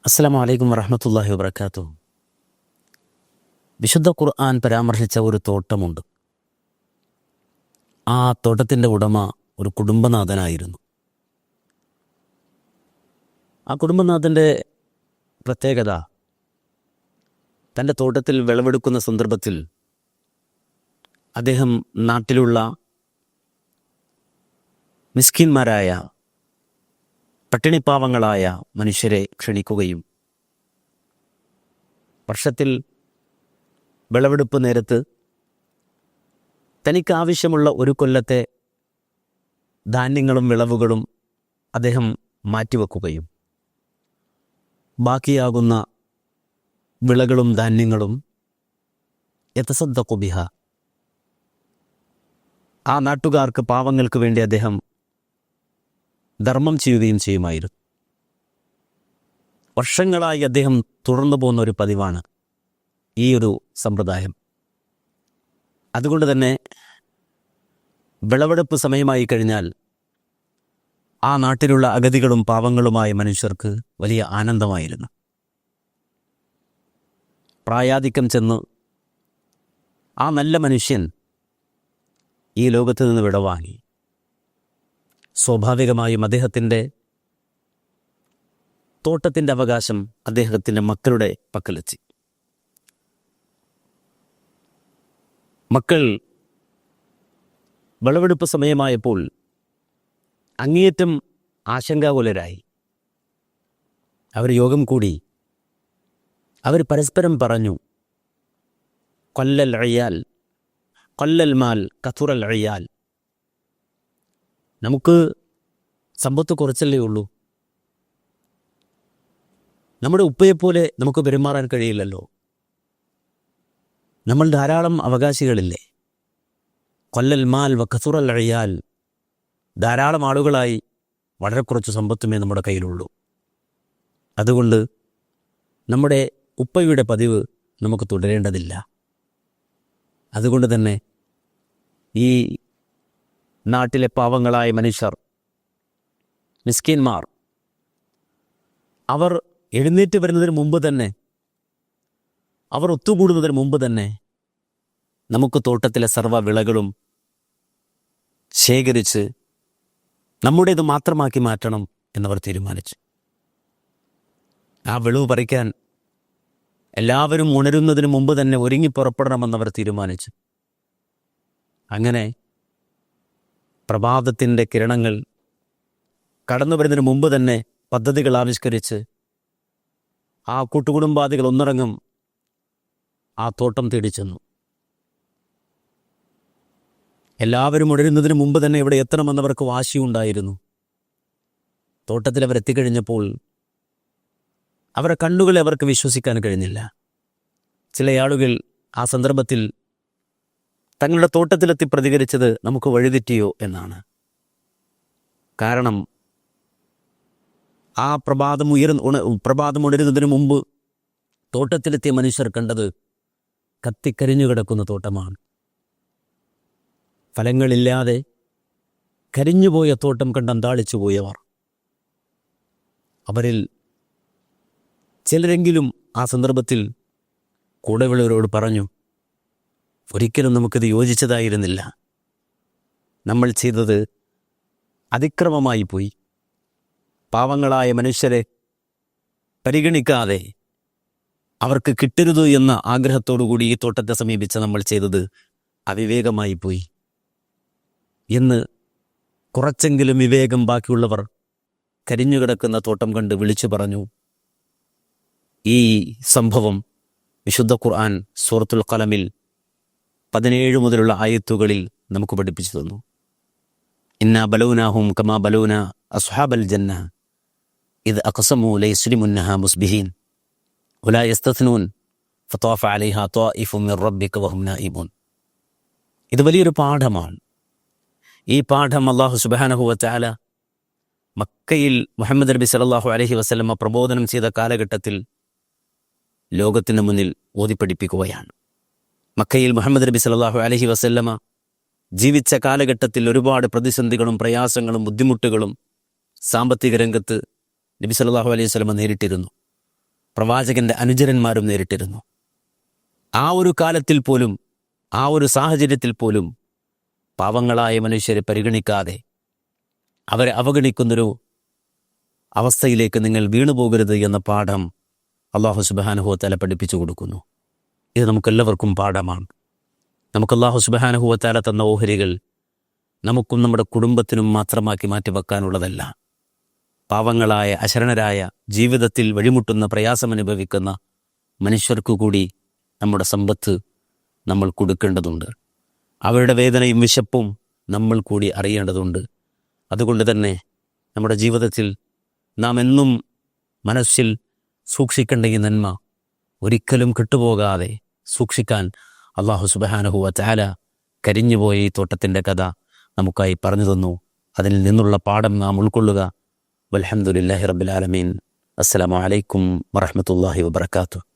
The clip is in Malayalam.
അസ്സലാമു അലൈക്കും വറഹ്മത്തുള്ളാഹി വബറകാതുഹു. വിശുദ്ധ ഖുർആൻ പരാമർശിച്ച ഒരു തോട്ടമുണ്ട്. ആ തോട്ടത്തിൻ്റെ ഉടമ ഒരു കുടുംബനാഥനായിരുന്നു. ആ കുടുംബനാഥൻ്റെ പ്രത്യേകത, തൻ്റെ തോട്ടത്തിൽ വിളവെടുക്കുന്ന സന്ദർഭത്തിൽ അദ്ദേഹം നാട്ടിലുള്ള മിസ്കിന്മാരായ പട്ടിണിപ്പാവങ്ങളായ മനുഷ്യരെ ക്ഷണിക്കുകയും വർഷത്തിൽ വിളവെടുപ്പ് നേരത്ത് തനിക്ക് ആവശ്യമുള്ള ഒരു കൊല്ലത്തെ ധാന്യങ്ങളും വിളവുകളും അദ്ദേഹം മാറ്റിവെക്കുകയും ബാക്കിയാകുന്ന വിളകളും ധാന്യങ്ങളും യതസദ്ദഖു ബിഹ, ആ നാട്ടുകാർക്ക്, പാവങ്ങൾക്ക് വേണ്ടി അദ്ദേഹം ധർമ്മം ചെയ്യുകയും ചെയ്യുമായിരുന്നു. വർഷങ്ങളായി അദ്ദേഹം തുടർന്നു പോകുന്ന ഒരു പതിവാണ് ഈ ഒരു സമ്പ്രദായം. അതുകൊണ്ട് തന്നെ വിളവെടുപ്പ് സമയമായി കഴിഞ്ഞാൽ ആ നാട്ടിലുള്ള അഗതികളും പാവങ്ങളുമായ മനുഷ്യർക്ക് വലിയ ആനന്ദമായിരുന്നു. പ്രായാധിക്യം ചെന്ന് ആ നല്ല മനുഷ്യൻ ഈ ലോകത്ത് നിന്ന് വിടവാങ്ങി. സ്വാഭാവികമായും അദ്ദേഹത്തിൻ്റെ തോട്ടത്തിൻ്റെ അവകാശം അദ്ദേഹത്തിൻ്റെ മക്കളുടെ പക്കലെത്തി. മക്കൾ വിളവെടുപ്പ് സമയമായപ്പോൾ അങ്ങേയറ്റം ആശങ്കാകുലരായി. അവർ യോഗം കൂടി. അവർ പരസ്പരം പറഞ്ഞു, കൊല്ലൽ അയ്യാൽ, കൊല്ലൽ മാൽ കഥുറൽ അയ്യാൽ. നമുക്ക് സമ്പത്ത് കുറച്ചല്ലേ ഉള്ളൂ, നമ്മുടെ ഉപ്പയെപ്പോലെ നമുക്ക് പെരുമാറാൻ കഴിയില്ലല്ലോ, നമ്മൾ ധാരാളം അവകാശികളില്ലേ. കൊല്ലൽ മാൽ വ കഥുറൽ അയ്യാൽ, ധാരാളം ആളുകളായി വളരെ കുറച്ച് സമ്പത്തുമേ നമ്മുടെ കയ്യിലുള്ളൂ. അതുകൊണ്ട് നമ്മുടെ ഉപ്പയുടെ പതിവ് നമുക്ക് തുടരേണ്ടതില്ല. അതുകൊണ്ട് തന്നെ ഈ നാട്ടിലെ പാവങ്ങളായ മനുഷ്യർ, മിസ്കിന്മാർ, അവർ എഴുന്നേറ്റ് വരുന്നതിന് മുമ്പ് തന്നെ, അവർ ഒത്തുകൂടുന്നതിന് മുമ്പ് തന്നെ നമുക്ക് തോട്ടത്തിലെ സർവ്വ വിളകളും ശേഖരിച്ച് നമ്മുടേത് മാത്രമാക്കി മാറ്റണം എന്നവർ തീരുമാനിച്ചു. ആ വിളവ് പറിക്കാൻ എല്ലാവരും ഉണരുന്നതിന് മുമ്പ് തന്നെ ഒരുങ്ങി പുറപ്പെടണമെന്നവർ തീരുമാനിച്ചു. അങ്ങനെ പ്രഭാതത്തിൻ്റെ കിരണങ്ങൾ കടന്നു വരുന്നതിന് മുമ്പ് തന്നെ പദ്ധതികൾ ആവിഷ്കരിച്ച് ആ കൂട്ടുകുടുംബാദികൾ ഒന്നിറങ്ങും ആ തോട്ടം തേടി ചെന്നു. എല്ലാവരും ഉണരുന്നതിന് മുമ്പ് തന്നെ ഇവിടെ എത്തണമെന്നവർക്ക് വാശിയുണ്ടായിരുന്നു. തോട്ടത്തിൽ അവർ എത്തിക്കഴിഞ്ഞപ്പോൾ അവരുടെ കണ്ണുകളെ അവർക്ക് വിശ്വസിക്കാൻ കഴിഞ്ഞില്ല. ചില ആളുകൾ ആ സന്ദർഭത്തിൽ തങ്ങളുടെ തോട്ടത്തിലെത്തി പ്രതികരിച്ചത് നമുക്ക് വഴിതെറ്റിയോ എന്നാണ്. കാരണം ആ പ്രഭാതം ഉണരുന്നതിന് മുമ്പ് തോട്ടത്തിലെത്തിയ മനുഷ്യർ കണ്ടത് കത്തിക്കരിഞ്ഞു കിടക്കുന്ന തോട്ടമാണ്. ഫലങ്ങളില്ലാതെ കരിഞ്ഞുപോയ തോട്ടം കണ്ട് അന്താളിച്ചു പോയവർ. അവരിൽ ചിലരെങ്കിലും ആ സന്ദർഭത്തിൽ കൂടെയുള്ളവരോട് പറഞ്ഞു, ഒരിക്കലും നമുക്കിത് യോജിച്ചതായിരുന്നില്ല, നമ്മൾ ചെയ്തത് അതിക്രമമായി പോയി. പാവങ്ങളായ മനുഷ്യരെ പരിഗണിക്കാതെ അവർക്ക് കിട്ടരുത് എന്ന ആഗ്രഹത്തോടുകൂടി ഈ തോട്ടത്തെ സമീപിച്ച് നമ്മൾ ചെയ്തത് അവിവേകമായി പോയി എന്ന് കുറച്ചെങ്കിലും വിവേകം ബാക്കിയുള്ളവർ കരിഞ്ഞുകിടക്കുന്ന തോട്ടം കണ്ട് വിളിച്ചു പറഞ്ഞു. ഈ സംഭവം വിശുദ്ധ ഖുർആൻ സൂറത്തുൽ ഖലമിൽ 17 മുതലുള്ള ആയത്തുകളിൽ നമുക്ക് പഠിപ്പിച്ചു തന്നു. ഇന്നാ ബലൗനാഹും കമാ ബലൗന അസ്ഹാബൽ ജന്ന ഇദ് അഖ്സമു ലയസ്രിമുന്നഹാ മുസ്ബിഹീൻ വലാ യസ്തസ്നൂൻ ഫതാഫ അലൈഹാ ത്വായിഫും മിർ റബ്ബിക വഹും നായിമൂൻ. ഇത് വലിയൊരു പാഠമാണ്. ഈ പാഠം അല്ലാഹു സുബ്ഹാനഹു വ തആല മക്കയിൽ മുഹമ്മദ് നബി സല്ലല്ലാഹു അലൈഹി വസല്ലമ പ്രബോധനം ചെയ്ത കാലഘട്ടത്തിൽ ലോകത്തിന് മുന്നിൽ ഓതിപ്പഠിപ്പിക്കുകയാണ്. മക്കയിൽ മുഹമ്മദ് നബി സല്ലല്ലാഹു അലൈഹി വസല്ലമ ജീവിച്ച കാലഘട്ടത്തിൽ ഒരുപാട് പ്രതിസന്ധികളും പ്രയാസങ്ങളും ബുദ്ധിമുട്ടുകളും സാമ്പത്തിക രംഗത്ത് നബി സല്ലല്ലാഹു അലൈഹി വസല്ലമ നേരിട്ടിരുന്നു. പ്രവാചകന്റെ അനുചരന്മാരും നേരിട്ടിരുന്നു. ആ ഒരു കാലത്തിൽ പോലും, ആ ഒരു സാഹചര്യത്തിൽ പോലും പാവങ്ങളായ മനുഷ്യരെ പരിഗണിക്കാതെ അവരെ അവഗണിക്കുന്നൊരു അവസ്ഥയിലേക്ക് നിങ്ങൾ വീണുപോകരുത് എന്ന പാഠം അല്ലാഹു സുബ്ഹാനഹു വ തആല പഠിപ്പിച്ചു കൊടുക്കുന്നു. ഇത് നമുക്കെല്ലാവർക്കും പാഠമാണ്. നമുക്ക് അല്ലാഹു സുബ്ഹാനഹു വ തആല തന്ന ഓഹരികൾ നമുക്കും നമ്മുടെ കുടുംബത്തിനും മാത്രമാക്കി മാറ്റിവെക്കാനുള്ളതല്ല. പാവങ്ങളായ, അശരണരായ, ജീവിതത്തിൽ വഴിമുട്ടുന്ന, പ്രയാസമനുഭവിക്കുന്ന മനുഷ്യർക്കു കൂടി നമ്മുടെ സമ്പത്ത് നമ്മൾ കൊടുക്കേണ്ടതുണ്ട്. അവരുടെ വേദനയും വിശപ്പും നമ്മൾ കൂടി അറിയേണ്ടതുണ്ട്. അതുകൊണ്ട് തന്നെ നമ്മുടെ ജീവിതത്തിൽ നാം എന്നും മനസ്സിൽ സൂക്ഷിക്കേണ്ട ഈ നന്മ ഒരിക്കലും കെട്ടുപോകാതെ സൂക്ഷിക്കാൻ അല്ലാഹു സുബ്ഹാനഹു വ തആല കരിഞ്ഞുപോയ ഈ തോട്ടത്തിൻ്റെ കഥ നമുക്കായി പറഞ്ഞു തന്നു. അതിൽ നിന്നുള്ള പാഠം നാം ഉൾക്കൊള്ളുക. വൽഹംദുലില്ലാഹി റബ്ബിൽ ആലമീൻ. അസ്സലാമു അലൈക്കും വറഹ്മത്തുള്ളാഹി വബറകാതുഹു.